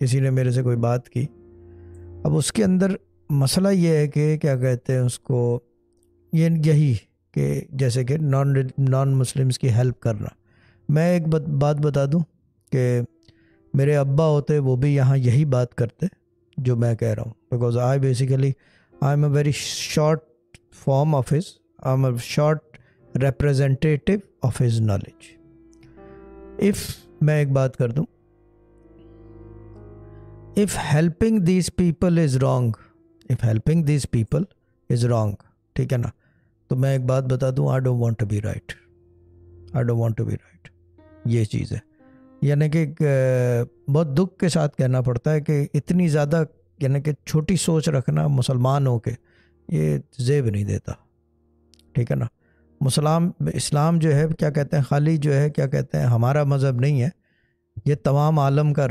کسی نے میرے سے کوئی بات کی. اب اس کے اندر مسئلہ یہ ہے کہ کیا کہتے ہیں اس کو، یہی کہ جیسے کہ نان مسلمس کی ہیلپ کرنا. میں ایک بات بتا دوں کہ میرے ابا ہوتے وہ بھی یہاں یہی بات کرتے جو میں کہہ رہا ہوں. Because I am a very short form of his, I am a short representative of his knowledge. میں ایک بات کر دوں، if helping these people is wrong, ٹھیک ہے نا، تو میں ایک بات بتا دوں، I don't want to be right. یہ چیز ہے. یعنی کہ بہت دکھ کے ساتھ کہنا پڑتا ہے کہ اتنی زیادہ یعنی کہ چھوٹی سوچ رکھنا مسلمان ہو کے یہ زیب نہیں دیتا. ٹھیک ہے نا. اسلام جو ہے کیا کہتے ہیں، خالی جو ہے کیا کہتے ہیں ہمارا مذہب نہیں ہے، یہ تمام عالم کا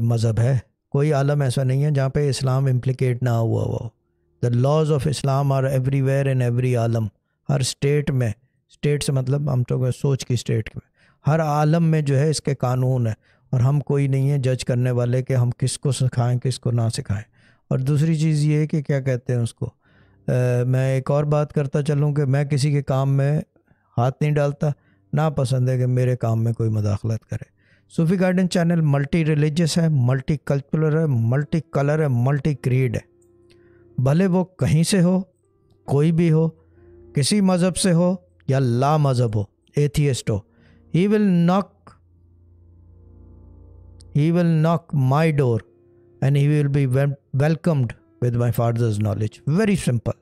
مذہب ہے. کوئی عالم ایسا نہیں ہے جہاں پہ اسلام امپلیکیٹ نہ ہوا ہو. The laws of Islam are everywhere in every عالم. ہر اسٹیٹ میں، اسٹیٹ سے مطلب ہم تو سوچ کی اسٹیٹ میں، ہر عالم میں جو ہے اس کے قانون ہے. اور ہم کوئی نہیں ہے جج کرنے والے کہ ہم کس کو سکھائیں کس کو نہ سکھائیں. اور دوسری چیز یہ ہے کہ کیا کہتے ہیں اس کو، میں ایک اور بات کرتا چلوں کہ میں کسی کے کام میں ہاتھ نہیں ڈالتا، نہ پسند ہے کہ میرے کام میں کوئی مداخلت کرے. صوفی گارڈن چینل ملٹی ریلیجس ہے، ملٹی کلچرل ہے، ملٹی کلر ہے، ملٹی کریڈ ہے. بھلے وہ کہیں سے ہو، کوئی بھی ہو، کسی مذہب سے ہو یا لا مذہب ہو، ایتھیسٹ ہو. He will knock my door and he will be welcomed with my father's knowledge. Very simple.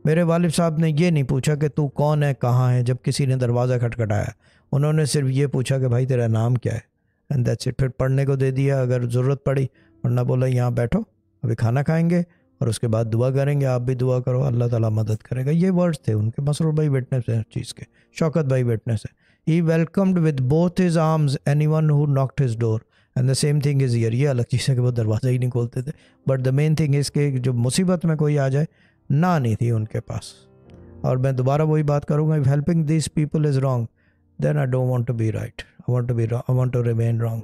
میرے والد صاحب نے یہ نہیں پوچھا کہ تو کون ہے کہاں ہے جب کسی نے دروازہ کھٹکھٹایا. انہوں نے صرف یہ پوچھا کہ بھائی تیرا نام کیا ہے، اینڈ دیٹس اٹ. پھر پڑھنے کو دے دیا اگر ضرورت پڑی، ورنہ بولا یہاں بیٹھو ابھی کھانا کھائیں گے اور اس کے بعد دعا کریں گے، آپ بھی دعا کرو اللہ تعالیٰ مدد کرے گا. یہ ورڈز تھے ان کے. مسرور بھائی وٹنس ہے اس چیز کے، شوکت بھائی وٹنس ہے. He welcomed with both his arms anyone who knocked his door. And the same thing is here. یہ الگ چیز ہے کہ وہ دروازہ ہی نہیں کھولتے تھے. But the main thing is کہ جو مصیبت میں کوئی آ جائے، نہ نہیں تھی ان کے پاس. اور میں دوبارہ وہی بات کروں گا، if helping these people is wrong, then I don't want to be right. I want to remain wrong.